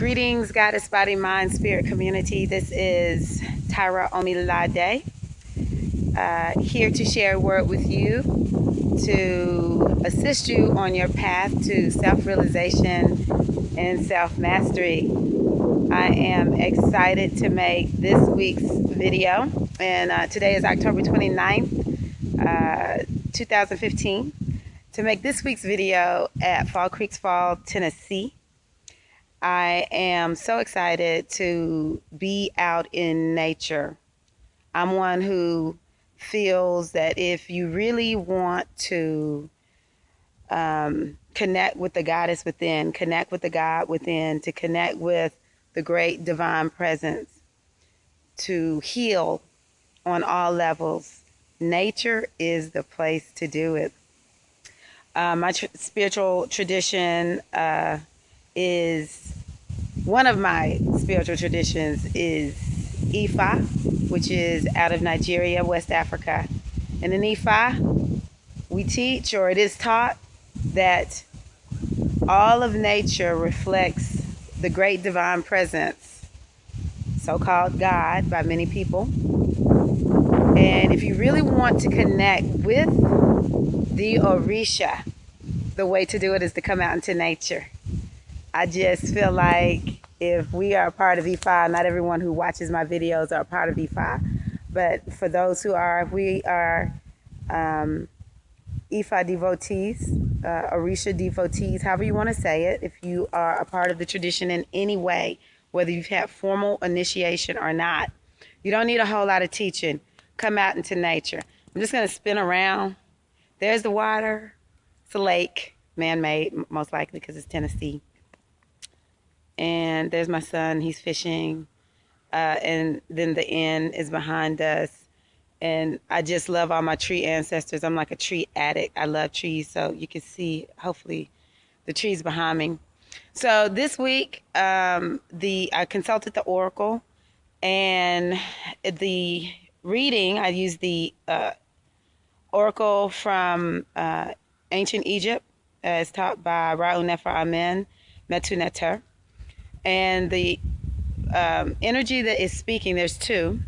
Greetings, Goddess, Body, Mind, Spirit community. This is Tyra Omilade, here to share a word with you to assist you on your path to self-realization and self-mastery. I am excited to make this week's video, and today is October 29th, 2015, to make this week's video at Fall Creek Falls, Tennessee. I am so excited to be out in nature. I'm one who feels that if you really want to connect with the goddess within, connect with the God within, to connect with the great divine presence, to heal on all levels, nature is the place to do it. My spiritual tradition is, one of my spiritual traditions is Ifá, which is out of Nigeria, West Africa. And in Ifá, we teach, or it is taught, that all of nature reflects the great divine presence, so-called God by many people. And if you really want to connect with the Orisha, the way to do it is to come out into nature. I just feel like if we are a part of Ifá, not everyone who watches my videos are a part of Ifá, but for those who are, if we are Ifá devotees, Orisha devotees, however you want to say it, if you are a part of the tradition in any way, whether you've had formal initiation or not, you don't need a whole lot of teaching. Come out into nature. I'm just going to spin around. There's the water. It's a lake, man-made, most likely because it's Tennessee. And there's my son, he's fishing, and then the inn is behind us. And I just love all my tree ancestors. I'm like a tree addict. I love trees, so you can see, hopefully, the trees behind me. So this week, I consulted the oracle, and the reading, I used the oracle from ancient Egypt, as taught by Ra'u Nefer Amen, Metu Neter. And the energy that is speaking, there's two,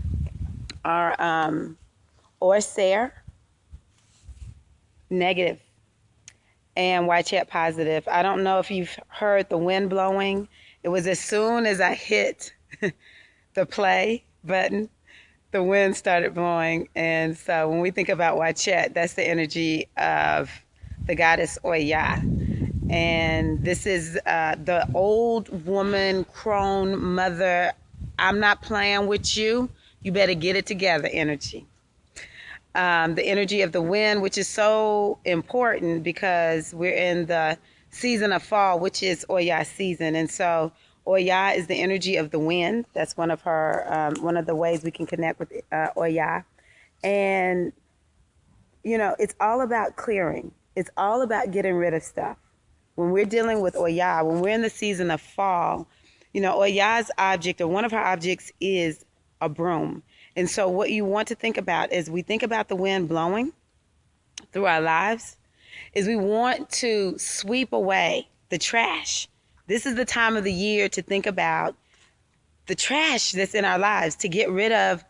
are Orser, negative, and Wichet, positive. I don't know if you've heard the wind blowing. It was as soon as I hit the play button, the wind started blowing. And so when we think about Wichet, that's the energy of the goddess Oya. And this is the old woman, crone, mother, I'm not playing with you, you better get it together energy. The energy of the wind, which is so important because we're in the season of fall, which is Oya season. And so Oya is the energy of the wind. That's one of her, one of the ways we can connect with Oya. And, you know, it's all about clearing. It's all about getting rid of stuff. When we're dealing with Oya, when we're in the season of fall, you know, Oya's object, or one of her objects, is a broom. And so what you want to think about as we think about the wind blowing through our lives is we want to sweep away the trash. This is the time of the year to think about the trash that's in our lives, to get rid of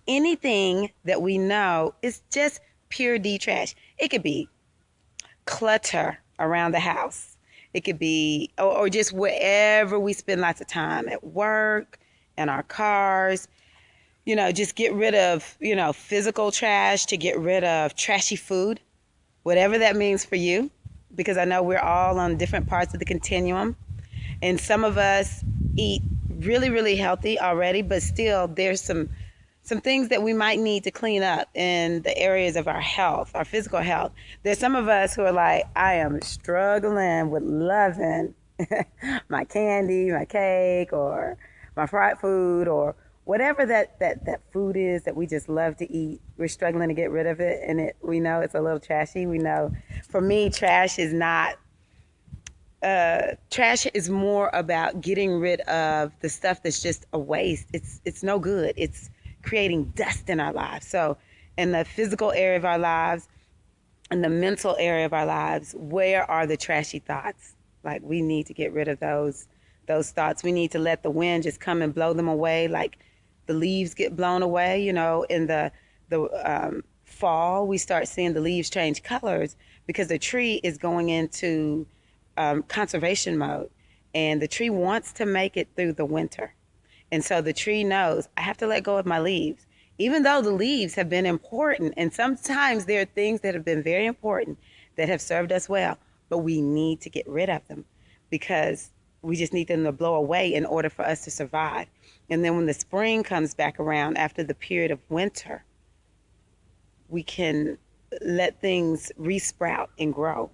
anything that we know is just pure D trash. It could be clutter around the house. It could be, or just wherever we spend lots of time, at work, in our cars. You know, just get rid of, you know, physical trash, to get rid of trashy food, whatever that means for you, because I know we're all on different parts of the continuum. And some of us eat really, really healthy already, but still there's some things that we might need to clean up in the areas of our health, our physical health. There's some of us who are like, I am struggling with loving my candy, my cake, or my fried food, or whatever that food is that we just love to eat. We're struggling to get rid of it, and we know it's a little trashy. We know, for me, trash is not, trash is more about getting rid of the stuff that's just a waste. It's no good. It's creating dust in our lives. So in the physical area of our lives, in the mental area of our lives, where are the trashy thoughts? Like, we need to get rid of those those thoughts. We need to let the wind just come and blow them away, like the leaves get blown away. You know, in the fall, we start seeing the leaves change colors because the tree is going into conservation mode, and the tree wants to make it through the winter. And so the tree knows, I have to let go of my leaves, even though the leaves have been important. And sometimes there are things that have been very important that have served us well, but we need to get rid of them because we just need them to blow away in order for us to survive. And then when the spring comes back around after the period of winter, we can let things resprout and grow.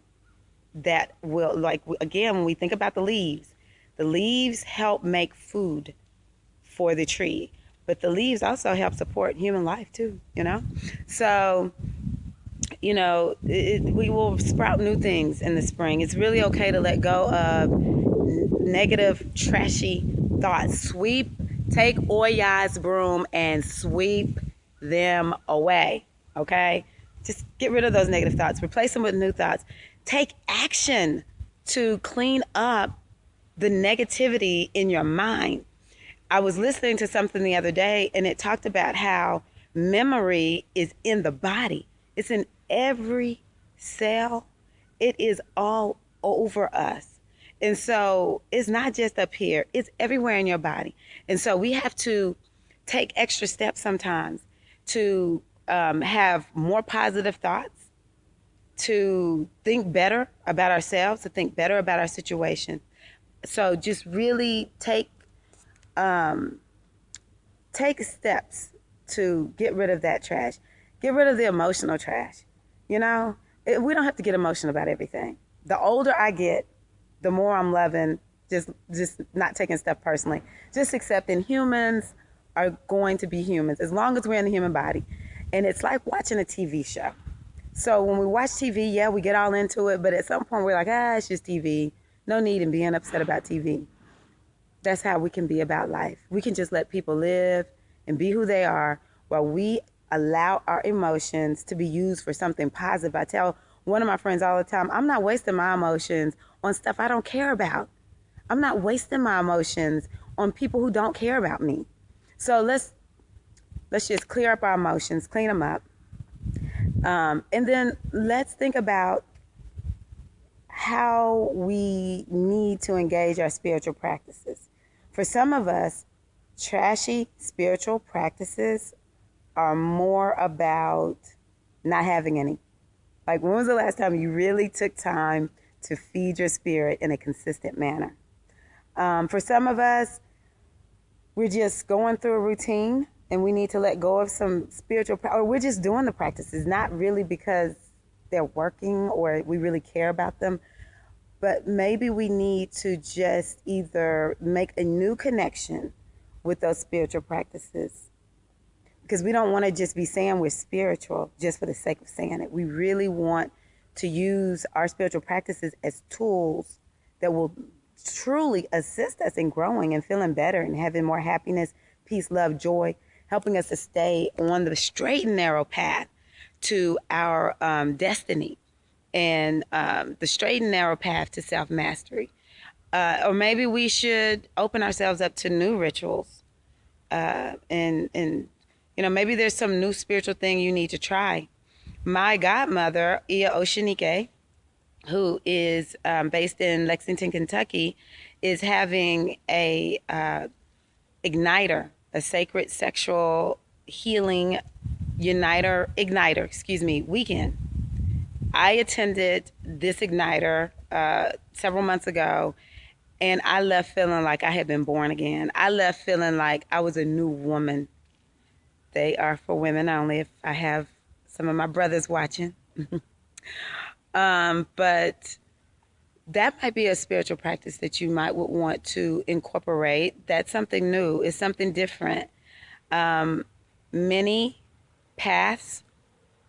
That will, like, again, when we think about the leaves help make food for the tree, but the leaves also help support human life too, you know? So, you know, we will sprout new things in the spring. It's really okay to let go of negative, trashy thoughts. Take Oya's broom and sweep them away, okay? Just get rid of those negative thoughts. Replace them with new thoughts. Take action to clean up the negativity in your mind. I was listening to something the other day, and it talked about how memory is in the body. It's in every cell. It is all over us. And so it's not just up here. It's everywhere in your body. And so we have to take extra steps sometimes to have more positive thoughts, to think better about ourselves, to think better about our situation. So just really take steps to get rid of that trash. Get rid of the emotional trash. You know, we don't have to get emotional about everything. The older I get, the more I'm loving just not taking stuff personally. Just accepting humans are going to be humans as long as we're in the human body. And it's like watching a TV show. So when we watch TV, yeah, we get all into it, but at some point we're like, it's just TV. No need in being upset about TV. That's how we can be about life. We can just let people live and be who they are while we allow our emotions to be used for something positive. I tell one of my friends all the time, I'm not wasting my emotions on stuff I don't care about. I'm not wasting my emotions on people who don't care about me. So let's just clear up our emotions, clean them up. And then let's think about how we need to engage our spiritual practices. For some of us, trashy spiritual practices are more about not having any. Like, when was the last time you really took time to feed your spirit in a consistent manner? For some of us, we're just going through a routine and we need to let go of some spiritual, or we're just doing the practices, not really because they're working or we really care about them, but maybe we need to just either make a new connection with those spiritual practices, because we don't want to just be saying we're spiritual just for the sake of saying it. We really want to use our spiritual practices as tools that will truly assist us in growing and feeling better and having more happiness, peace, love, joy, helping us to stay on the straight and narrow path to our destiny and the straight and narrow path to self-mastery. Or maybe we should open ourselves up to new rituals. And you know, maybe there's some new spiritual thing you need to try. My godmother, Iya Oshinike, who is based in Lexington, Kentucky, is having a Igniter, a sacred sexual healing Igniter, weekend. I attended this Igniter several months ago, and I left feeling like I had been born again. I left feeling like I was a new woman. They are for women only, if I have some of my brothers watching. But that might be a spiritual practice that you might would want to incorporate. That's something new. It's something different. Many paths,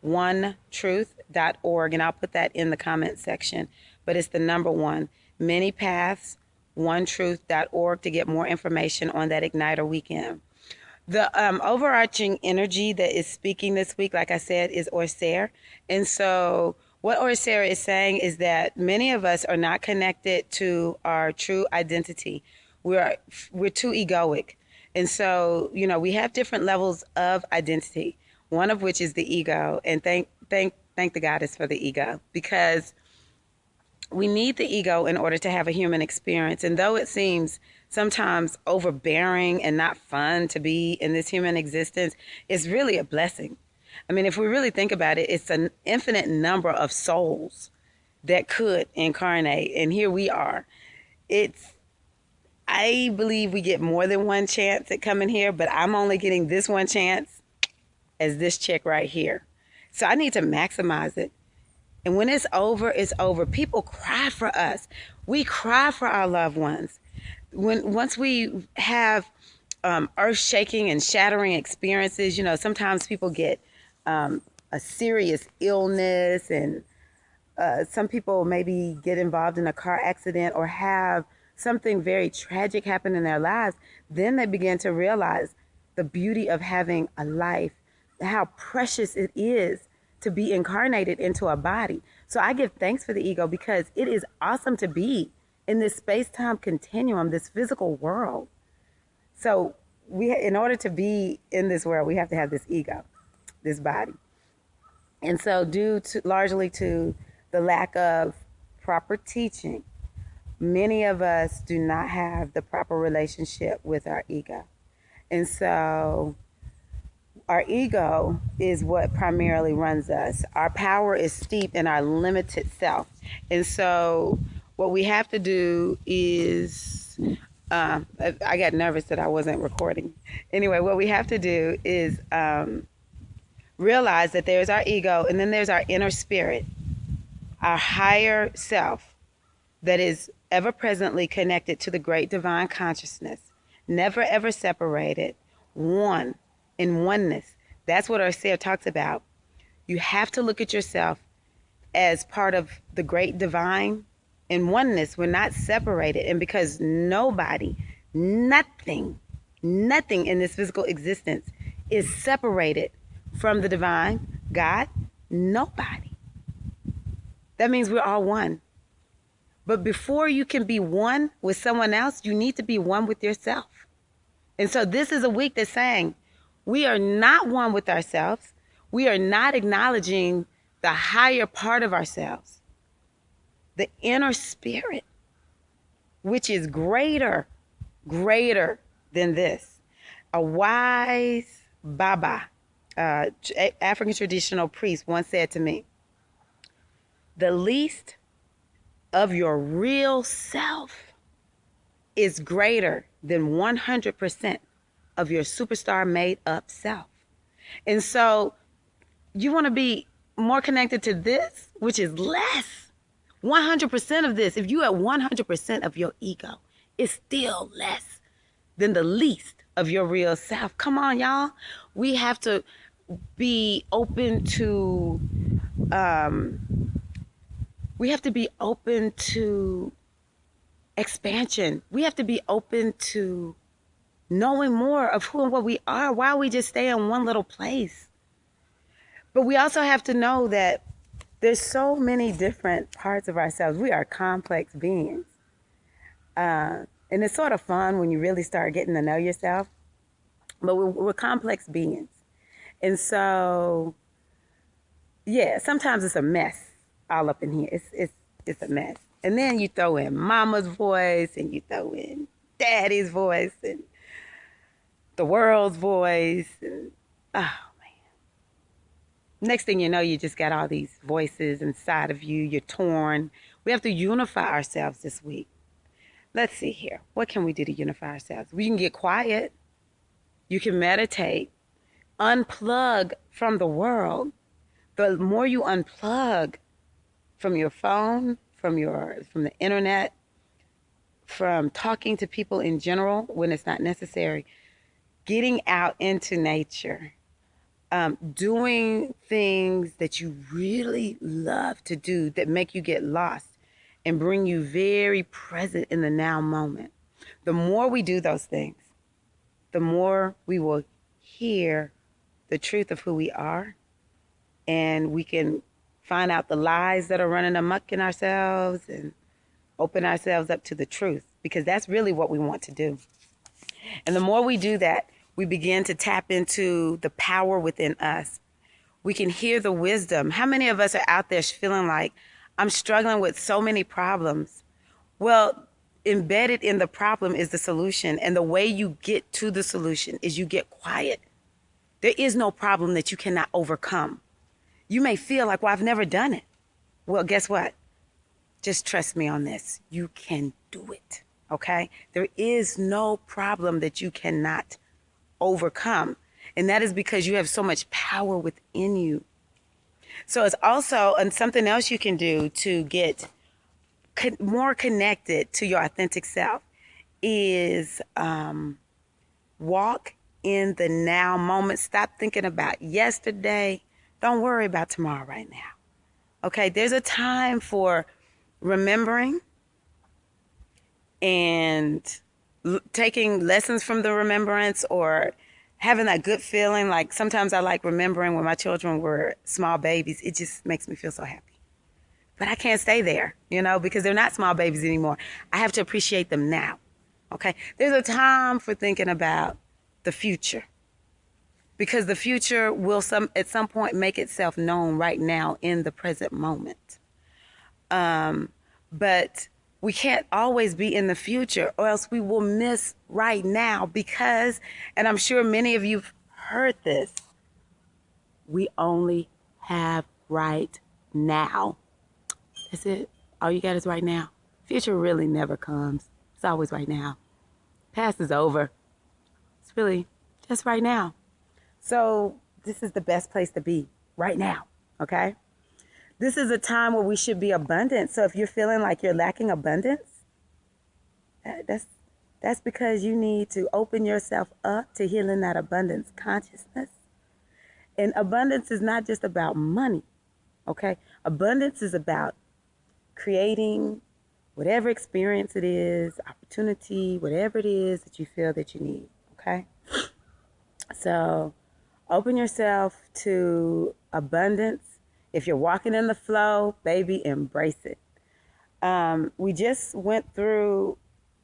onetruth.org, and I'll put that in the comment section, but it's the number one. Many paths, onetruth.org, to get more information on that Igniter weekend. The overarching energy that is speaking this week, like I said, is Orser. And so what Orser is saying is that many of us are not connected to our true identity. We're we're too egoic. And so, we have different levels of identity, one of which is the ego. And thank the goddess for the ego, because we need the ego in order to have a human experience. And though it seems sometimes overbearing and not fun to be in this human existence, it's really a blessing. I mean, if we really think about it, it's an infinite number of souls that could incarnate. And here we are. I believe we get more than one chance at coming here, but I'm only getting this one chance as this chick right here. So I need to maximize it. And when it's over, it's over. People cry for us. We cry for our loved ones. Once we have earth-shaking and shattering experiences, sometimes people get a serious illness, and some people maybe get involved in a car accident or have something very tragic happen in their lives. Then they begin to realize the beauty of having a life, how precious it is to be incarnated into a body. So I give thanks for the ego, because it is awesome to be in this space-time continuum, this physical world. So in order to be in this world, we have to have this ego, this body. And so largely to the lack of proper teaching, many of us do not have the proper relationship with our ego. And so our ego is what primarily runs us. Our power is steeped in our limited self. And so what we have to do is, I got nervous that I wasn't recording. Anyway, what we have to do is realize that there's our ego, and then there's our inner spirit, our higher self that is ever presently connected to the great divine consciousness, never ever separated, one. In oneness. That's what our Seer talks about. You have to look at yourself as part of the great divine. In oneness, we're not separated. And because nothing in this physical existence is separated from the divine, God, nobody. That means we're all one. But before you can be one with someone else, you need to be one with yourself. And so this is a week that's saying, we are not one with ourselves. We are not acknowledging the higher part of ourselves, the inner spirit, which is greater than this. A wise Baba, African traditional priest, once said to me, the least of your real self is greater than 100% of your superstar made up self. And so you want to be more connected to this, which is less. 100% of this, if you have 100% of your ego, it's still less than the least of your real self. Come on, y'all. We have to be open to expansion. We have to be open to knowing more of who and what we are. Why we just stay in one little place? But we also have to know that there's so many different parts of ourselves. We are complex beings. And it's sort of fun when you really start getting to know yourself. But we're complex beings. And so, yeah, sometimes it's a mess all up in here. It's a mess. And then you throw in mama's voice, and you throw in daddy's voice, and the world's voice, and oh man. Next thing you know, you just got all these voices inside of you. You're torn. We have to unify ourselves this week. Let's see here. What can we do to unify ourselves? We can get quiet. You can meditate. Unplug from the world. The more you unplug from your phone, from the internet, from talking to people in general when it's not necessary, getting out into nature, doing things that you really love to do that make you get lost and bring you very present in the now moment. The more we do those things, the more we will hear the truth of who we are, and we can find out the lies that are running amok in ourselves and open ourselves up to the truth. because that's really what we want to do. And the more we do that, we begin to tap into the power within us. We can hear the wisdom. How many of us are out there feeling like, I'm struggling with so many problems? Well, embedded in the problem is the solution. And the way you get to the solution is you get quiet. There is no problem that you cannot overcome. You may feel like, well, I've never done it. Well, guess what? Just trust me on this. You can do it. Okay? There is no problem that you cannot overcome. And that is because you have so much power within you. So it's also something else you can do to get more connected to your authentic self is walk in the now moment. Stop thinking about yesterday. Don't worry about tomorrow right now. Okay, there's a time for remembering and taking lessons from the remembrance, or having that good feeling. Like sometimes I like remembering when my children were small babies. It just makes me feel so happy. But I can't stay there, because they're not small babies anymore. I have to appreciate them now. Okay, there's a time for thinking about the future, because the future will at some point make itself known right now in the present moment. But we can't always be in the future, or else we will miss right now, because, and I'm sure many of you've heard this, we only have right now. That's it. All you got is right now. Future really never comes. It's always right now. Past is over. It's really just right now. So this is the best place to be right now. Okay? This is a time where we should be abundant. So if you're feeling like you're lacking abundance, that's because you need to open yourself up to healing that abundance consciousness. And abundance is not just about money. Okay? Abundance is about creating whatever experience it is, opportunity, whatever it is that you feel that you need. Okay? So open yourself to abundance. If you're walking in the flow, baby, embrace it. We just went through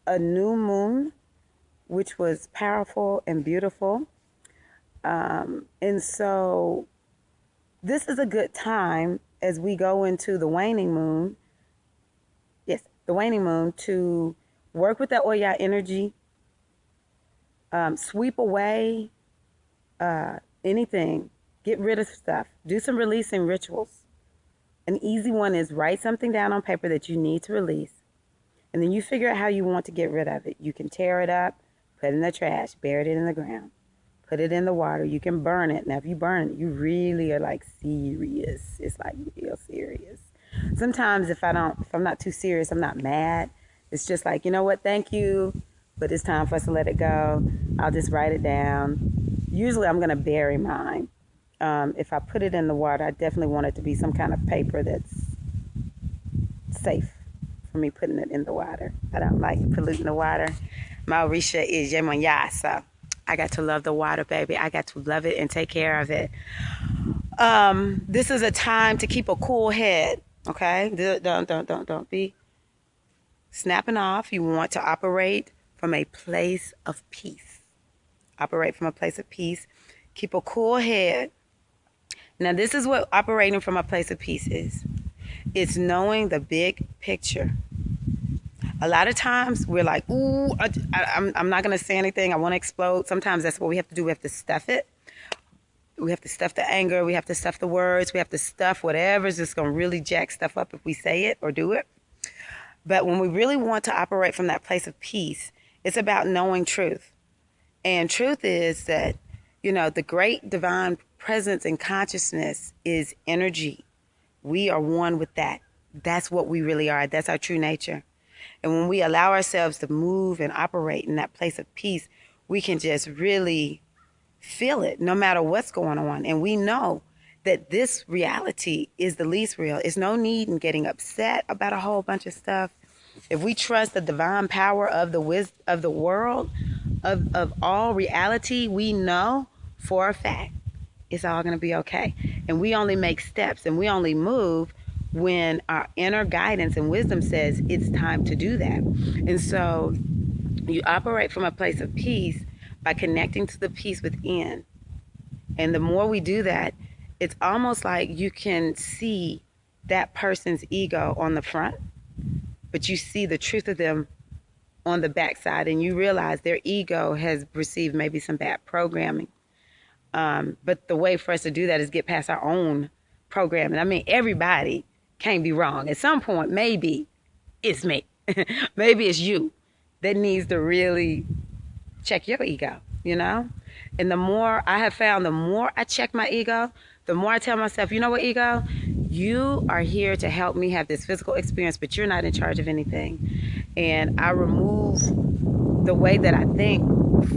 a new moon, which was powerful and beautiful. And so this is a good time as we go into the waning moon. Yes, the waning moon, to work with that Oya energy, sweep away anything. Get rid of stuff. Do some releasing rituals. An easy one is write something down on paper that you need to release. And then you figure out how you want to get rid of it. You can tear it up, put it in the trash, bury it in the ground, put it in the water. You can burn it. Now, if you burn it, you really are like serious. It's like real serious. Sometimes if I'm not too serious, I'm not mad. It's just like, you know what? Thank you, but it's time for us to let it go. I'll just write it down. Usually I'm going to bury mine. If I put it in the water, I definitely want it to be some kind of paper that's safe for me putting it in the water. I don't like polluting the water. Mauritia is Yemonya, so I got to love the water, baby. I got to love it and take care of it. This is a time to keep a cool head, okay? Don't be snapping off. You want to operate from a place of peace. Operate from a place of peace. Keep a cool head. Now, this is what operating from a place of peace is. It's knowing the big picture. A lot of times we're like, ooh, I'm not going to say anything. I want to explode. Sometimes that's what we have to do. We have to stuff it. We have to stuff the anger. We have to stuff the words. We have to stuff whatever's just going to really jack stuff up if we say it or do it. But when we really want to operate from that place of peace, it's about knowing truth. And truth is that, the great divine presence and consciousness is energy. We are one with that. That's what we really are. That's our true nature. And when we allow ourselves to move and operate in that place of peace, we can just really feel it no matter what's going on. And we know that this reality is the least real. It's no need in getting upset about a whole bunch of stuff. If we trust the divine power of the world, of all reality, we know for a fact it's all going to be okay. And we only make steps and we only move when our inner guidance and wisdom says it's time to do that. And so you operate from a place of peace by connecting to the peace within. And the more we do that, it's almost like you can see that person's ego on the front, but you see the truth of them on the backside, and you realize their ego has received maybe some bad programming. But the way for us to do that is get past our own programming. I mean, everybody can't be wrong. At some point, maybe it's me. Maybe it's you that needs to really check your ego, you know? And the more I have found, the more I check my ego, the more I tell myself, you know what, ego? You are here to help me have this physical experience, but you're not in charge of anything. And I remove the way that I think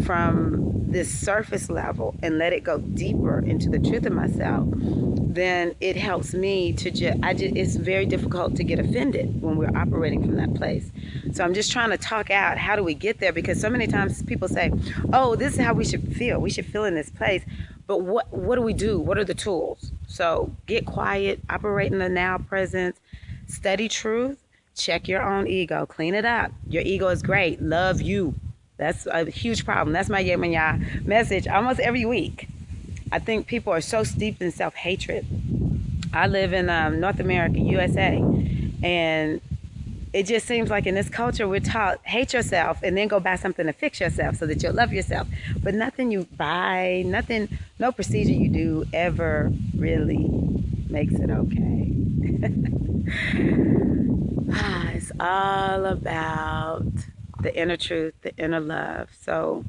from this surface level and let it go deeper into the truth of myself, then it helps me to it's very difficult to get offended when we're operating from that place. So I'm just trying to talk out, how do we get there? Because so many times people say, oh, this is how we should feel. We should feel in this place. But what do we do? What are the tools? So get quiet, operate in the now presence, study truth, check your own ego, clean it up. Your ego is great. Love you. That's a huge problem. That's my Yemanya message almost every week. I think people are so steeped in self-hatred. I live in North America, USA, and it just seems like in this culture we're taught hate yourself and then go buy something to fix yourself so that you'll love yourself. But nothing you buy, nothing, no procedure you do ever really makes it okay. It's all about the inner truth, the inner love. So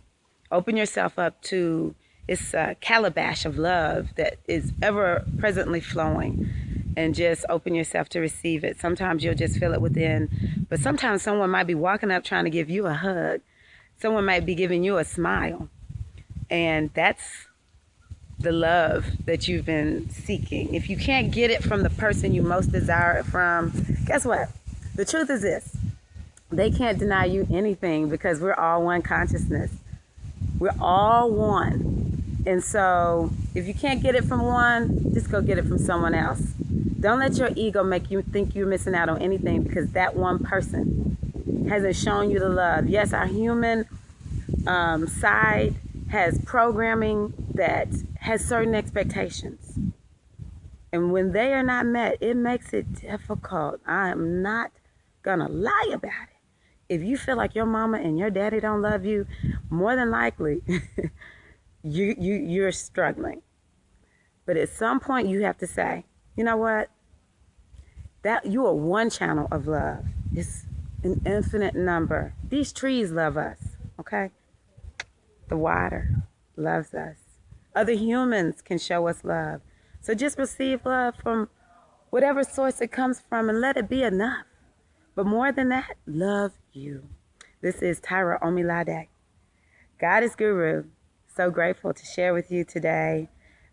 open yourself up to this calabash of love that is ever presently flowing, and just open yourself to receive it. Sometimes you'll just feel it within, but sometimes someone might be walking up trying to give you a hug. Someone might be giving you a smile, and that's the love that you've been seeking. If you can't get it from the person you most desire it from, guess what? The truth is this: they can't deny you anything, because we're all one consciousness. We're all one. And so if you can't get it from one, just go get it from someone else. Don't let your ego make you think you're missing out on anything, because that one person hasn't shown you the love. Yes, our human side has programming that has certain expectations. And when they are not met, it makes it difficult. I am not gonna lie about it. If you feel like your mama and your daddy don't love you, more than likely you're struggling. But at some point you have to say, you know what? That you are one channel of love. It's an infinite number. These trees love us, okay? The water loves us. Other humans can show us love. So just receive love from whatever source it comes from and let it be enough. But more than that, love you. This is Tyra Omilade, Goddess Guru. So grateful to share with you today.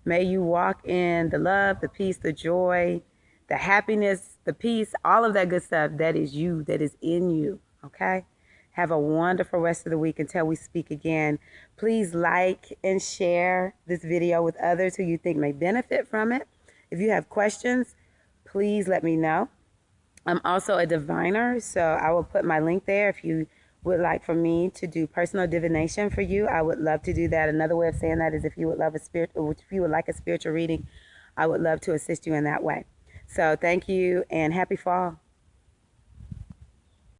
May you walk in the love, the peace, the joy, the happiness, the peace, all of that good stuff that is you, that is in you, okay? Have a wonderful rest of the week until we speak again. Please like and share this video with others who you think may benefit from it. If you have questions, please let me know. I'm also a diviner, so I will put my link there if you would like for me to do personal divination for you. I would love to do that. Another way of saying that is if you would love if you would like a spiritual reading, I would love to assist you in that way. So thank you and happy fall.